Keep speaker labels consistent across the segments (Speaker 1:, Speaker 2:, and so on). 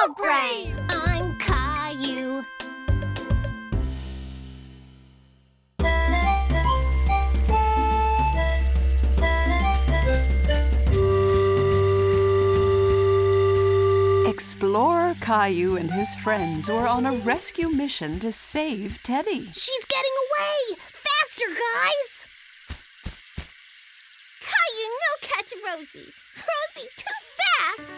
Speaker 1: WildBrain!
Speaker 2: I'm Caillou.
Speaker 3: Explorer Caillou and his friends were on a rescue mission to save Teddy.
Speaker 1: She's getting away! Faster, guys! Caillou, no catch Rosie! Rosie, too fast!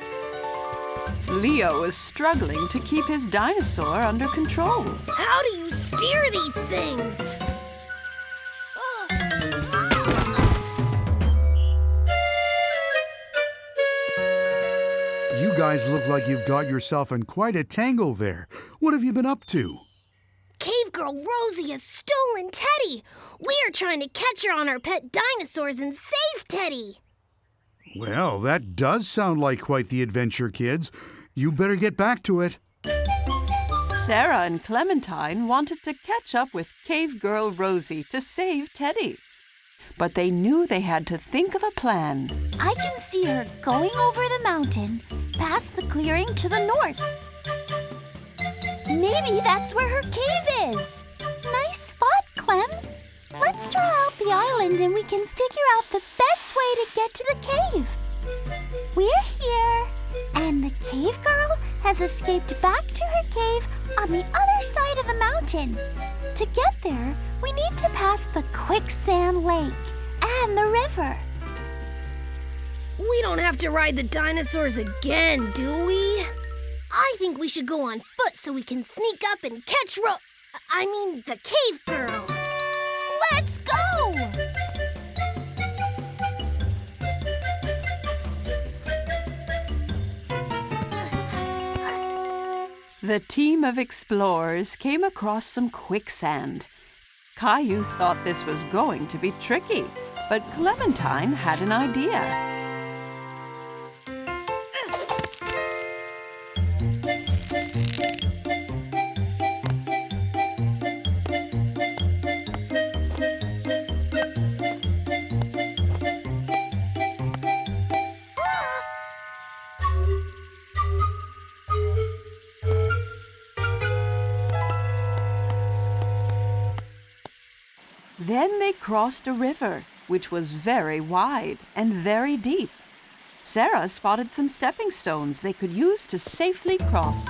Speaker 3: Leo was struggling to keep his dinosaur under control.
Speaker 1: How do you steer these things?
Speaker 4: You guys look like you've got yourself in quite a tangle there. What have you been up to?
Speaker 1: Cave Girl Rosie has stolen Teddy! We're trying to catch her on our pet dinosaurs and save Teddy!
Speaker 4: Well, that does sound like quite the adventure, kids. You better get back to it.
Speaker 3: Sarah and Clementine wanted to catch up with Cave Girl Rosie to save Teddy. But they knew they had to think of a plan.
Speaker 2: I can see her going over the mountain, past the clearing to the north. Maybe that's where her cave is. Nice spot, Clem. Let's draw out the island and we can figure out the best way to get to the cave. We're here, and the cave girl has escaped back to her cave on the other side of the mountain. To get there, we need to pass the quicksand lake and the river.
Speaker 1: We don't have to ride the dinosaurs again, do we? I think we should go on foot so we can sneak up and catch the cave girl.
Speaker 2: Let's go!
Speaker 3: The team of explorers came across some quicksand. Caillou thought this was going to be tricky, but Clementine had an idea. Then they crossed a river, which was very wide and very deep. Sarah spotted some stepping stones they could use to safely cross.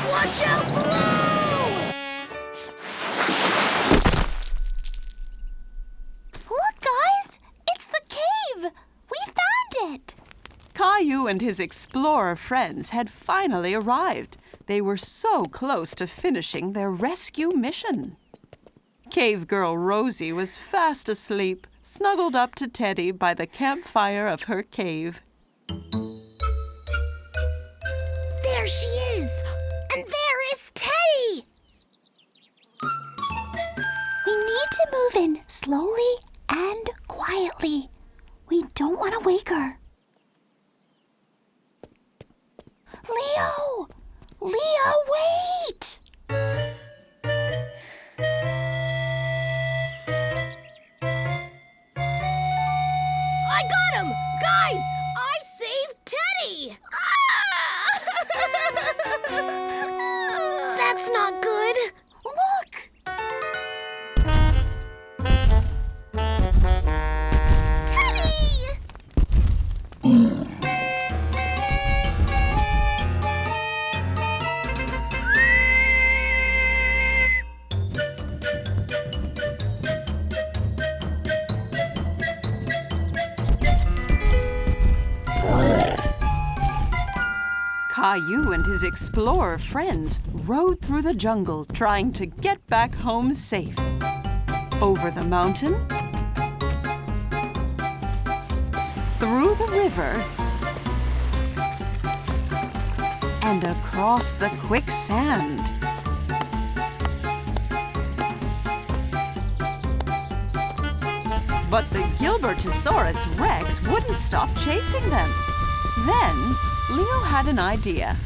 Speaker 1: Watch out below!
Speaker 2: Look, guys! It's the cave! We found it!
Speaker 3: Caillou and his explorer friends had finally arrived. They were so close to finishing their rescue mission. Cave Girl Rosie was fast asleep, snuggled up to Teddy by the campfire of her cave.
Speaker 1: There she is! And there is Teddy!
Speaker 2: We need to move in slowly and quietly. We don't want to wake her. Leo! Leo, wait!
Speaker 1: I got him! Guys, I saved Teddy! That's not good.
Speaker 2: Look!
Speaker 1: Teddy!
Speaker 3: Caillou and his explorer friends rode through the jungle trying to get back home safe. Over the mountain, through the river, and across the quicksand. But the Gilbertosaurus Rex wouldn't stop chasing them. Then, Leo had an idea.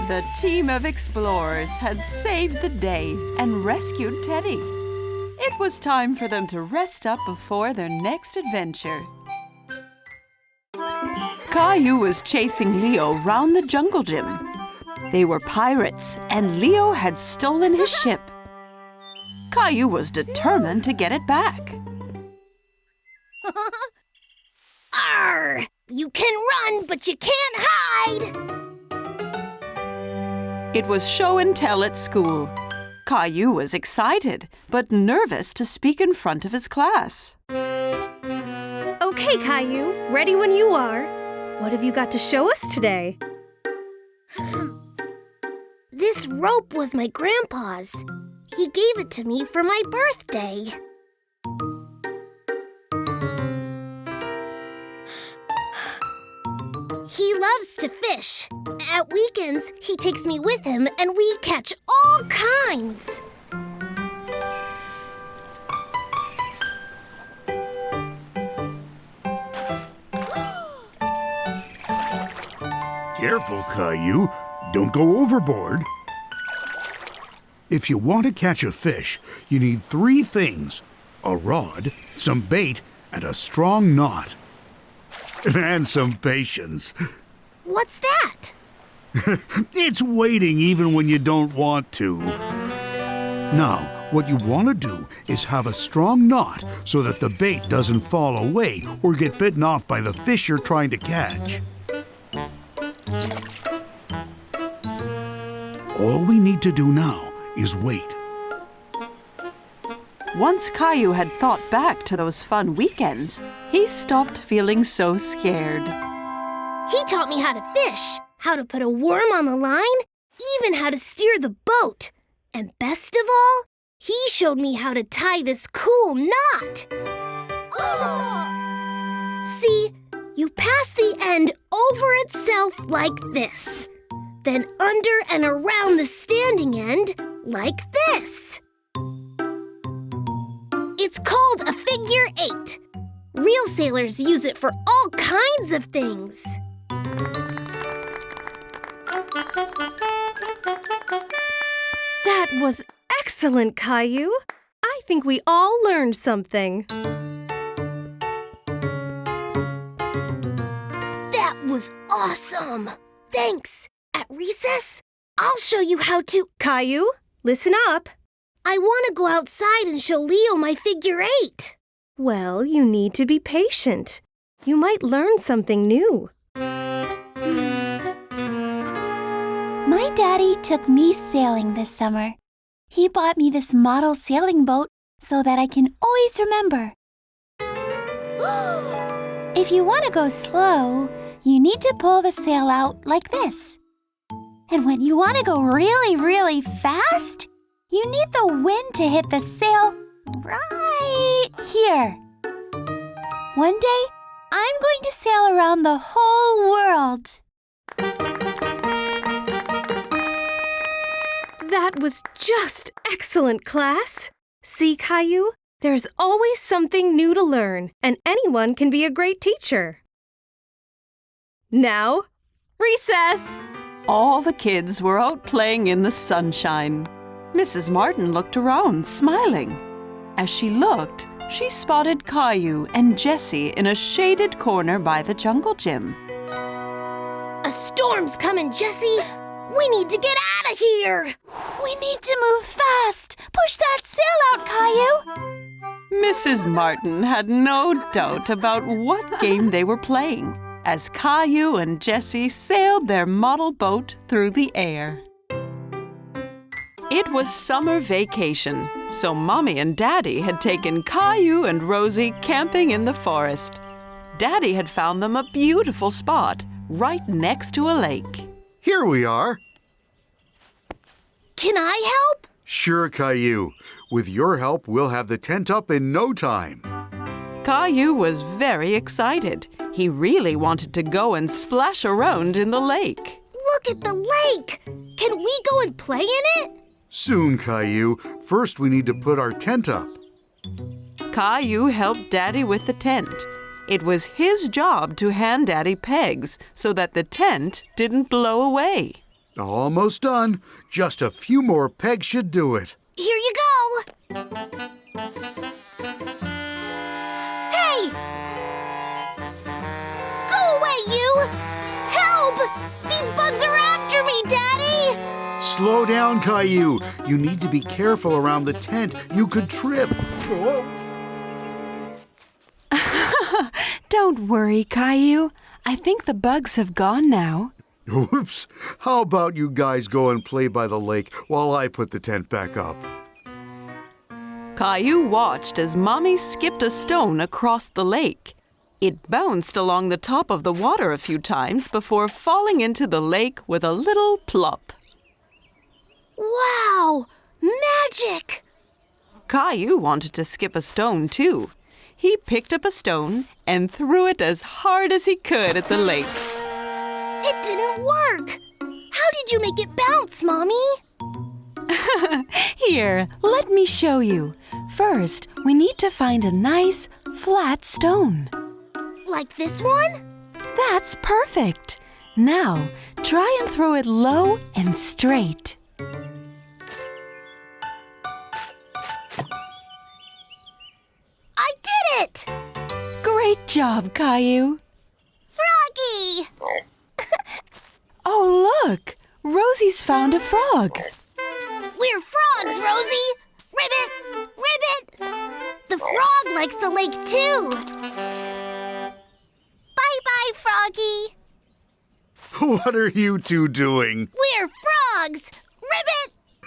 Speaker 3: The team of explorers had saved the day and rescued Teddy. It was time for them to rest up before their next adventure. Caillou was chasing Leo round the jungle gym. They were pirates, and Leo had stolen his ship. Caillou was determined to get it back.
Speaker 1: Arr! You can run, but you can't hide!
Speaker 3: It was show and tell at school. Caillou was excited, but nervous to speak in front of his class.
Speaker 5: Okay, Caillou, ready when you are. What have you got to show us today?
Speaker 1: This rope was my grandpa's. He gave it to me for my birthday. He loves to fish. At weekends, he takes me with him and we catch all kinds.
Speaker 4: Careful, Caillou. Don't go overboard. If you want to catch a fish, you need 3 things: a rod, some bait, and a strong knot. And some patience.
Speaker 1: What's that?
Speaker 4: It's waiting even when you don't want to. Now, what you want to do is have a strong knot so that the bait doesn't fall away or get bitten off by the fish you're trying to catch. All we need to do now is wait.
Speaker 3: Once Caillou had thought back to those fun weekends, he stopped feeling so scared.
Speaker 1: He taught me how to fish, how to put a worm on the line, even how to steer the boat. And best of all, he showed me how to tie this cool knot. See, you pass the end over itself like this. Then under and around the standing end like this. It's called a figure 8. Real sailors use it for all kinds of things.
Speaker 5: That was excellent, Caillou. I think we all learned something.
Speaker 1: That was awesome. Thanks. At recess, I'll show you how to...
Speaker 5: Caillou, listen up.
Speaker 1: I want to go outside and show Leo my figure 8.
Speaker 5: Well, you need to be patient. You might learn something new.
Speaker 2: My daddy took me sailing this summer. He bought me this model sailing boat so that I can always remember. If you want to go slow, you need to pull the sail out like this. And when you want to go really, really fast, you need the wind to hit the sail right here. One day, I'm going to sail around the whole world.
Speaker 5: That was just excellent, class. See, Caillou? There's always something new to learn, and anyone can be a great teacher. Now, recess!
Speaker 3: All the kids were out playing in the sunshine. Mrs. Martin looked around, smiling. As she looked, she spotted Caillou and Jessie in a shaded corner by the jungle gym.
Speaker 1: A storm's coming, Jessie. We need to get out of here.
Speaker 2: We need to move fast. Push that sail out, Caillou.
Speaker 3: Mrs. Martin had no doubt about what game they were playing as Caillou and Jessie sailed their model boat through the air. It was summer vacation, so Mommy and Daddy had taken Caillou and Rosie camping in the forest. Daddy had found them a beautiful spot right next to a lake.
Speaker 6: Here we are.
Speaker 1: Can I help?
Speaker 6: Sure, Caillou. With your help, we'll have the tent up in no time.
Speaker 3: Caillou was very excited. He really wanted to go and splash around in the lake.
Speaker 1: Look at the lake! Can we go and play in it?
Speaker 4: Soon, Caillou. First, we need to put our tent up.
Speaker 3: Caillou helped Daddy with the tent. It was his job to hand Daddy pegs so that the tent didn't blow away.
Speaker 4: Almost done. Just a few more pegs should do it.
Speaker 1: Here you go! Hey! Go away, you! Help! These bugs are after me, Daddy!
Speaker 4: Slow down, Caillou. You need to be careful around the tent. You could trip. Oh.
Speaker 3: Don't worry, Caillou. I think the bugs have gone now.
Speaker 4: Oops. How about you guys go and play by the lake while I put the tent back up?
Speaker 3: Caillou watched as Mommy skipped a stone across the lake. It bounced along the top of the water a few times before falling into the lake with a little plop.
Speaker 1: Wow! Magic!
Speaker 3: Caillou wanted to skip a stone, too. He picked up a stone and threw it as hard as he could at the lake.
Speaker 1: It didn't work! How did you make it bounce, Mommy?
Speaker 3: Here, let me show you. First, we need to find a nice, flat stone.
Speaker 1: Like this one?
Speaker 3: That's perfect. Now, try and throw it low and straight.
Speaker 1: I did it!
Speaker 3: Great job, Caillou.
Speaker 1: Froggy!
Speaker 3: Oh, look! Rosie's found a frog.
Speaker 1: We're frogs, Rosie! Ribbit! Ribbit! The frog likes the lake, too. Bye-bye, Froggy.
Speaker 4: What are you two doing?
Speaker 1: We're frogs!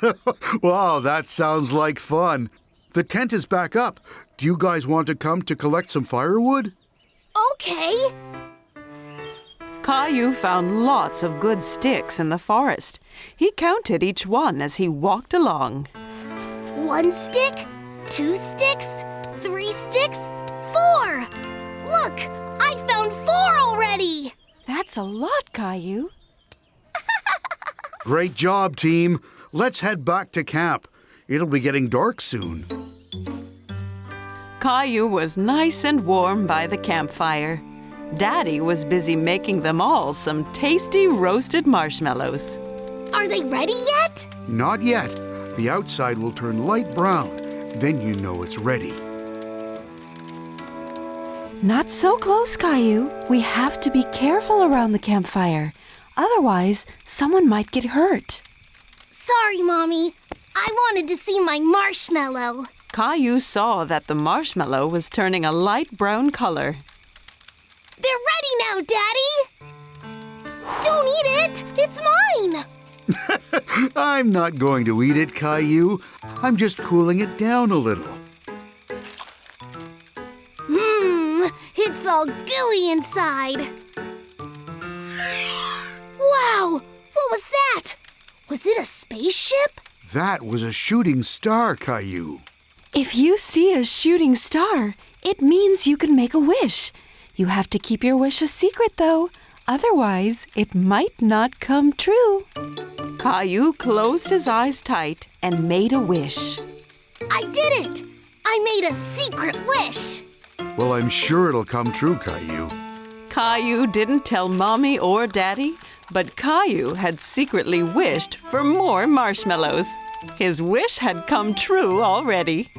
Speaker 1: Ribbit!
Speaker 4: Wow, that sounds like fun. The tent is back up. Do you guys want to come to collect some firewood?
Speaker 1: Okay.
Speaker 3: Caillou found lots of good sticks in the forest. He counted each one as he walked along.
Speaker 1: 1 stick, 2 sticks, 3 sticks, 4! Look, I found 4 already!
Speaker 3: That's a lot, Caillou.
Speaker 4: Great job, team. Let's head back to camp. It'll be getting dark soon.
Speaker 3: Caillou was nice and warm by the campfire. Daddy was busy making them all some tasty roasted marshmallows.
Speaker 1: Are they ready yet?
Speaker 4: Not yet. The outside will turn light brown. Then you know it's ready.
Speaker 3: Not so close, Caillou. We have to be careful around the campfire. Otherwise, someone might get hurt.
Speaker 1: Sorry, Mommy. I wanted to see my marshmallow.
Speaker 3: Caillou saw that the marshmallow was turning a light brown color.
Speaker 1: They're ready now, Daddy! Don't eat it! It's mine!
Speaker 4: I'm not going to eat it, Caillou. I'm just cooling it down a little.
Speaker 1: It's all gooey inside. Wow! What was that? Was it a spaceship?
Speaker 4: That was a shooting star, Caillou.
Speaker 3: If you see a shooting star, it means you can make a wish. You have to keep your wish a secret, though. Otherwise, it might not come true. Caillou closed his eyes tight and made a wish.
Speaker 1: I did it! I made a secret wish!
Speaker 4: Well, I'm sure it'll come true, Caillou.
Speaker 3: Caillou didn't tell Mommy or Daddy, but Caillou had secretly wished for more marshmallows. His wish had come true already.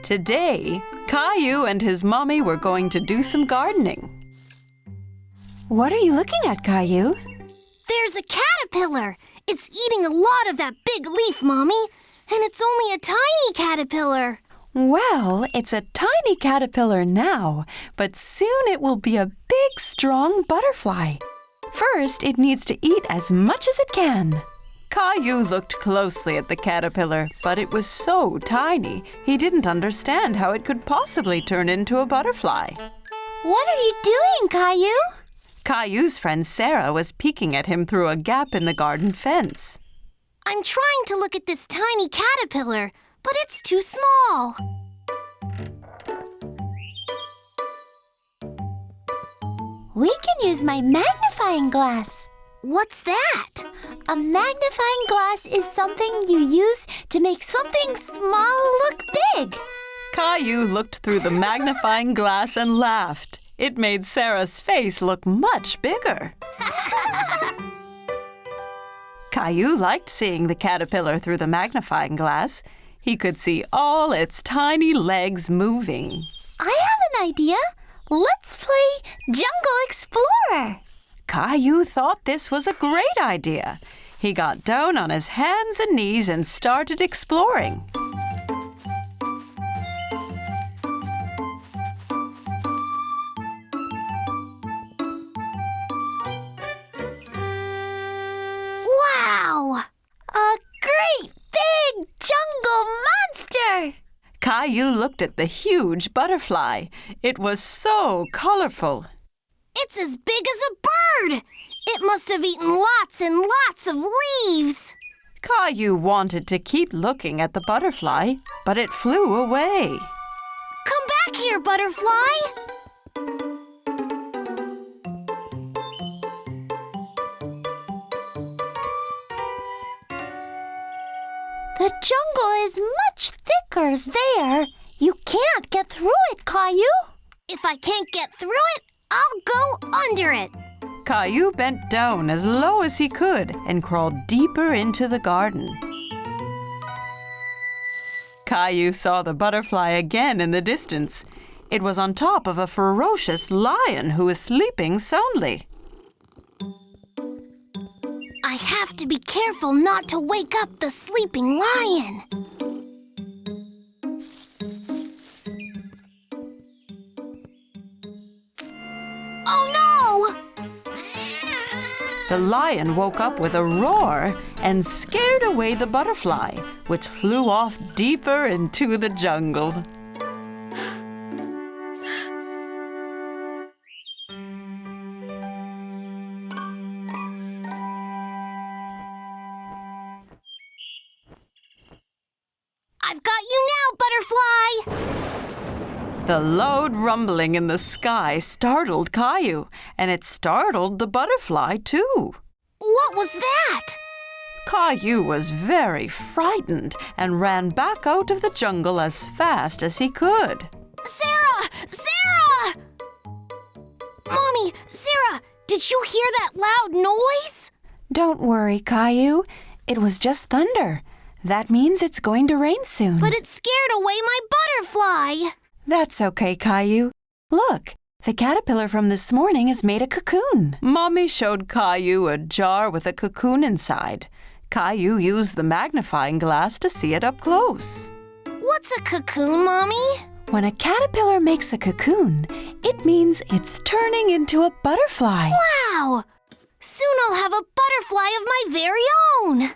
Speaker 3: Today, Caillou and his mommy were going to do some gardening. What are you looking at, Caillou?
Speaker 1: There's a caterpillar! It's eating a lot of that big leaf, Mommy. And it's only a tiny caterpillar.
Speaker 3: Well, it's a tiny caterpillar now, but soon it will be a big, strong butterfly. First, it needs to eat as much as it can. Caillou looked closely at the caterpillar, but it was so tiny, he didn't understand how it could possibly turn into a butterfly.
Speaker 2: What are you doing, Caillou?
Speaker 3: Caillou's friend Sarah was peeking at him through a gap in the garden fence.
Speaker 1: I'm trying to look at this tiny caterpillar, but it's too small.
Speaker 2: We can use my magnifying glass.
Speaker 1: What's that?
Speaker 2: A magnifying glass is something you use to make something small look big.
Speaker 3: Caillou looked through the magnifying glass and laughed. It made Sarah's face look much bigger. Caillou liked seeing the caterpillar through the magnifying glass. He could see all its tiny legs moving.
Speaker 2: I have an idea. Let's play Jungle Explorer.
Speaker 3: Caillou thought this was a great idea. He got down on his hands and knees and started exploring.
Speaker 1: Wow!
Speaker 2: A great big jungle monster!
Speaker 3: Caillou looked at the huge butterfly. It was so colorful.
Speaker 1: It's as big as a bird! It must have eaten lots and lots of leaves!
Speaker 3: Caillou wanted to keep looking at the butterfly, but it flew away.
Speaker 1: Come back here, butterfly!
Speaker 2: The jungle is much thicker there. You can't get through it, Caillou.
Speaker 1: If I can't get through it, I'll go under it.
Speaker 3: Caillou bent down as low as he could and crawled deeper into the garden. Caillou saw the butterfly again in the distance. It was on top of a ferocious lion who was sleeping soundly.
Speaker 1: I have to be careful not to wake up the sleeping lion. Oh no!
Speaker 3: The lion woke up with a roar and scared away the butterfly, which flew off deeper into the jungle.
Speaker 1: I've got you now, butterfly!
Speaker 3: The loud rumbling in the sky startled Caillou, and it startled the butterfly too.
Speaker 1: What was that?
Speaker 3: Caillou was very frightened and ran back out of the jungle as fast as he could.
Speaker 1: Sarah! Sarah! Mommy, Sarah, did you hear that loud noise?
Speaker 6: Don't worry, Caillou. It was just thunder. That means it's going to rain soon.
Speaker 1: But it scared away my butterfly.
Speaker 6: That's okay, Caillou. Look, the caterpillar from this morning has made a cocoon.
Speaker 3: Mommy showed Caillou a jar with a cocoon inside. Caillou used the magnifying glass to see it up close.
Speaker 1: What's a cocoon, Mommy?
Speaker 6: When a caterpillar makes a cocoon, it means it's turning into a butterfly.
Speaker 1: Wow! Soon I'll have a butterfly of my very own.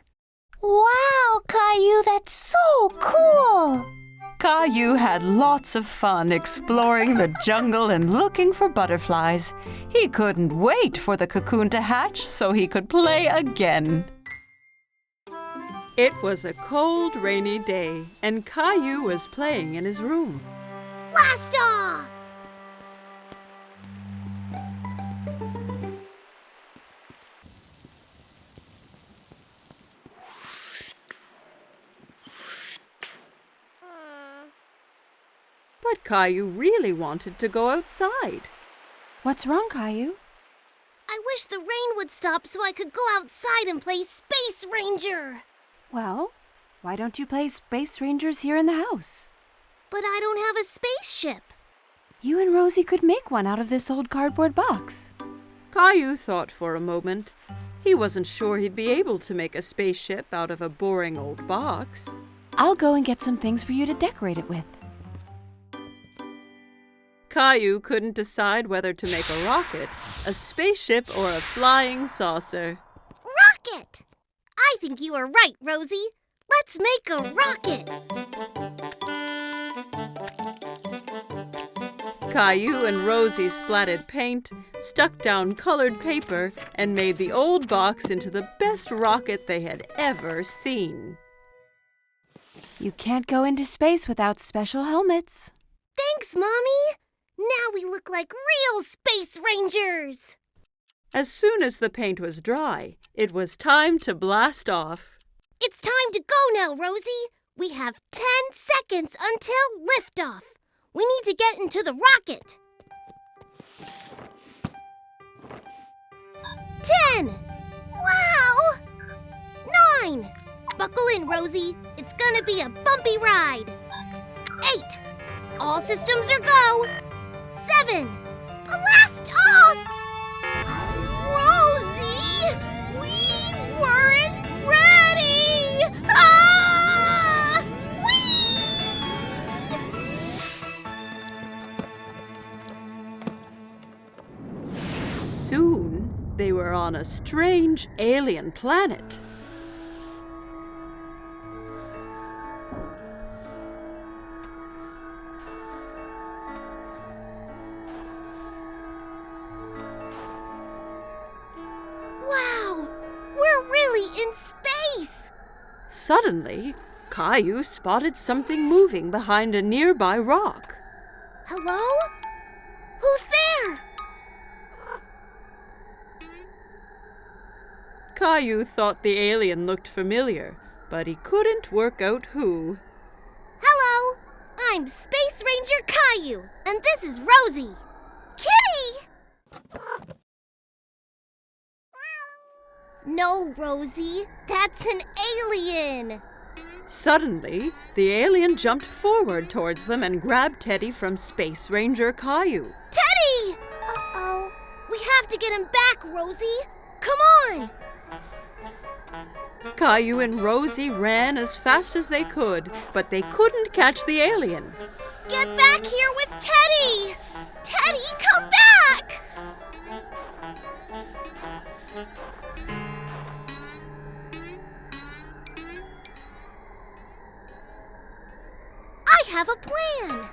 Speaker 2: Wow, Caillou, that's so cool!
Speaker 3: Caillou had lots of fun exploring the jungle and looking for butterflies. He couldn't wait for the cocoon to hatch so he could play again. It was a cold, rainy day, and Caillou was playing in his room.
Speaker 1: Blast off!
Speaker 3: But Caillou really wanted to go outside.
Speaker 6: What's wrong, Caillou?
Speaker 1: I wish the rain would stop so I could go outside and play Space Ranger.
Speaker 6: Well, why don't you play Space Rangers here in the house?
Speaker 1: But I don't have a spaceship.
Speaker 6: You and Rosie could make one out of this old cardboard box.
Speaker 3: Caillou thought for a moment. He wasn't sure he'd be able to make a spaceship out of a boring old box.
Speaker 6: I'll go and get some things for you to decorate it with.
Speaker 3: Caillou couldn't decide whether to make a rocket, a spaceship, or a flying saucer.
Speaker 1: Rocket! I think you are right, Rosie. Let's make a rocket.
Speaker 3: Caillou and Rosie splatted paint, stuck down colored paper, and made the old box into the best rocket they had ever seen.
Speaker 6: You can't go into space without special helmets.
Speaker 1: Thanks, Mommy! Now we look like real space rangers!
Speaker 3: As soon as the paint was dry, it was time to blast off.
Speaker 1: It's time to go now, Rosie! We have 10 seconds until liftoff. We need to get into the rocket. 10! Wow! 9! Buckle in, Rosie. It's gonna be a bumpy ride. 8! All systems are go. 7! Blast off! Rosie! We weren't ready! Ah!
Speaker 3: Soon, they were on a strange alien planet.
Speaker 1: Wow! We're really in space!
Speaker 3: Suddenly, Caillou spotted something moving behind a nearby rock.
Speaker 1: Hello? Who's there?
Speaker 3: Caillou thought the alien looked familiar, but he couldn't work out who.
Speaker 1: Hello! I'm Space Ranger Caillou, and this is Rosie. Kitty! No, Rosie, that's an alien.
Speaker 3: Suddenly, the alien jumped forward towards them and grabbed Teddy from Space Ranger Caillou.
Speaker 1: Teddy! Uh-oh. We have to get him back, Rosie. Come on!
Speaker 3: Caillou and Rosie ran as fast as they could, but they couldn't catch the alien.
Speaker 1: Get back here with Teddy! Teddy, come back! I have a plan!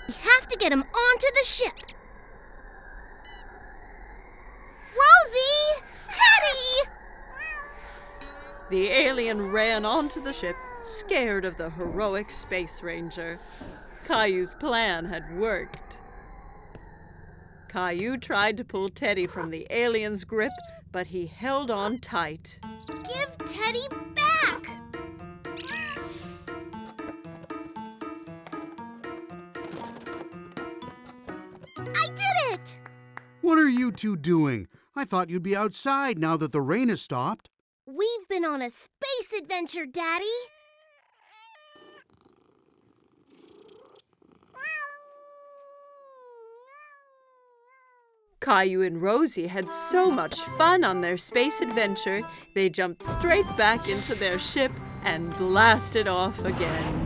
Speaker 1: We have to get him onto the ship. Rosie! Teddy!
Speaker 3: The alien ran onto the ship, scared of the heroic Space Ranger. Caillou's plan had worked. Caillou tried to pull Teddy from the alien's grip, but he held on tight.
Speaker 1: Give Teddy back! I did it!
Speaker 4: What are you two doing? I thought you'd be outside now that the rain has stopped.
Speaker 1: We've been on a space adventure, Daddy.
Speaker 3: Caillou and Rosie had so much fun on their space adventure, they jumped straight back into their ship and blasted off again.